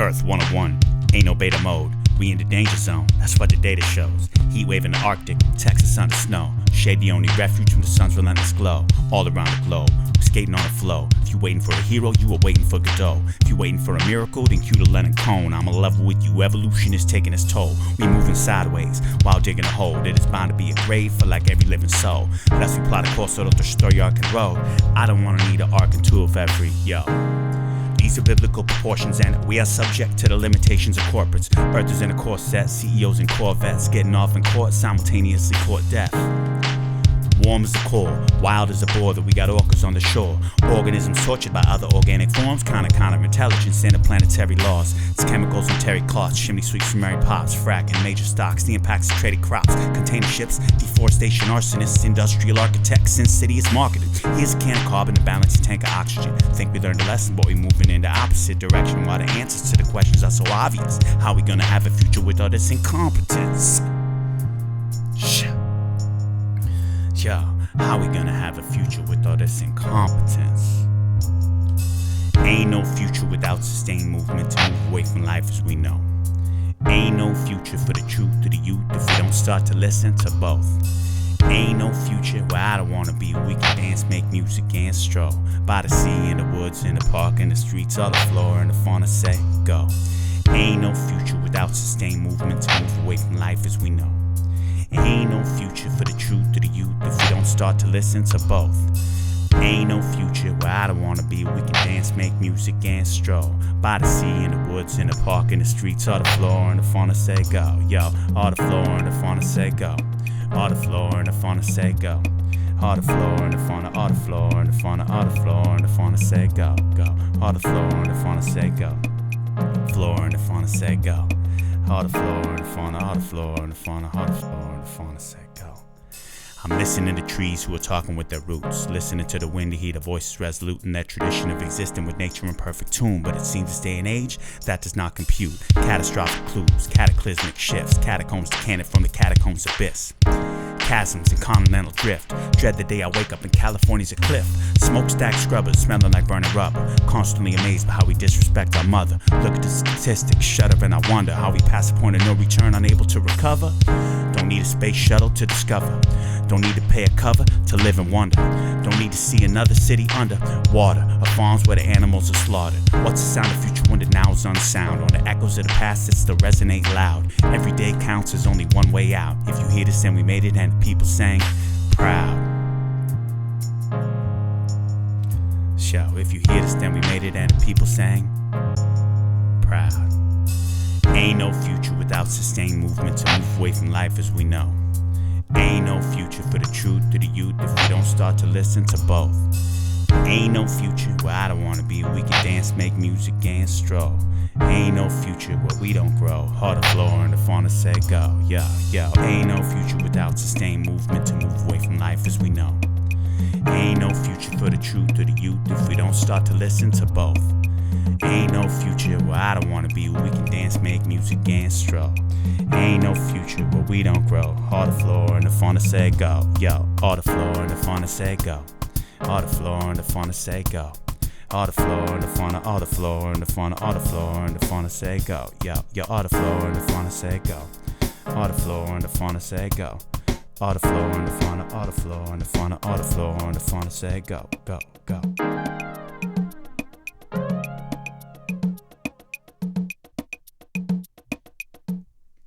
Earth 101, ain't no beta mode. We in the danger zone, that's what the data shows. Heat wave in the Arctic, Texas under snow. Shade the only refuge from the sun's relentless glow. All around the globe, skating on a flow. If you waiting for a hero, you are waiting for Gadot. If you waiting for a miracle, then cue the Leonard Cohen. I'm a level with you, evolution is taking its toll. We moving sideways, while digging a hole that is bound to be a grave for like every living soul. Unless we plot a course out the story arc and road. I don't wanna need an arc and two of every, yo. These are biblical proportions and we are subject to the limitations of corporates. Earthers in a corset, CEOs in Corvettes, getting off in court, simultaneously court death. Warm as the core, wild as a boar that we got orcas on the shore. Organisms tortured by other organic forms, counter-intelligence, interplanetary laws. It's chemicals and terry cloths, chimney sweeps from Mary Pops, frack and major stocks, the impacts of traded crops, container ships, deforestation, arsonists, industrial architects, insidious marketing. Here's a can of carbon to balance a tank of oxygen. Think we learned a lesson, but we moving in the opposite direction while the answers to the questions are so obvious. How we gonna have a future with all this incompetence? Yo, how we gonna have a future with all this incompetence? Ain't no future without sustained movement to move away from life as we know. Ain't no future for the truth to the youth if we don't start to listen to both. Ain't no future where I don't wanna be. We can dance, make music, and stroll by the sea, in the woods, in the park, in the streets, all the flora and the fauna say go. Ain't no future without sustained movement to move away from life as we know. Ain't no future for the truth to the youth if we don't start to listen to both. Ain't no future where I don't wanna be. We can dance, make music, and stroll by the sea, in the woods, in the park, in the streets, all the flora and the fauna say go. Yo, all the flora and the fauna say go. All the flora and the fauna say go. All the flora and the fauna, all the flora and the fauna, all the flora and the fauna say go, go. All the flora and the fauna say go. Flora and the fauna say go. All the flora and the fauna, all the flora and the fauna, all the flora and the fauna say go. I'm listening to trees who are talking with their roots, listening to the wind to hear the voices resolute in their tradition of existing with nature in perfect tune. But it seems this day and age, that does not compute. Catastrophic clues, cataclysmic shifts, catacombs decanted from the catacombs abyss. Chasms and continental drift. Dread the day I wake up and California's a cliff. Smokestack scrubbers smelling like burning rubber. Constantly amazed by how we disrespect our mother. Look at the statistics, shudder and I wonder how we pass a point of no return, unable to recover. Don't need a space shuttle to discover. Don't need to pay a cover to live in wonder. Don't need to see another city under water, or farms where the animals are slaughtered. What's the sound of future when the now is unsound? On the echoes of the past that still resonate loud. Every day counts, there's only one way out. If you hear this, then we made it, and people sang proud. Show, if you hear this, then we made it, and the people sang proud. Ain't no future without sustained movement to move away from life as we know. Ain't no future for the truth to the youth if we don't start to listen to both. Ain't no future where I don't wanna be. We can dance, make music, and stroll. Ain't no future where we don't grow. All the flora and the fauna say go. Yo, yo. Ain't no future without sustained movement to move away from life as we know. Ain't no future for the truth to the youth if we don't start to listen to both. Ain't no future where I don't wanna be. We can dance, make music, and stroll. Ain't no future where we don't grow. All the flora and the fauna say go. Yo, all the flora and the fauna say go. All the flora and the fauna say go. All the flora and the fauna, all the flora and the fauna, all the flora and the fauna say go. Yo, yo, all the flora and the fauna say go. All the flora and the fauna say go. All the flora and the fauna, all the flora and the fauna, all the flora and the fauna say go, go, go.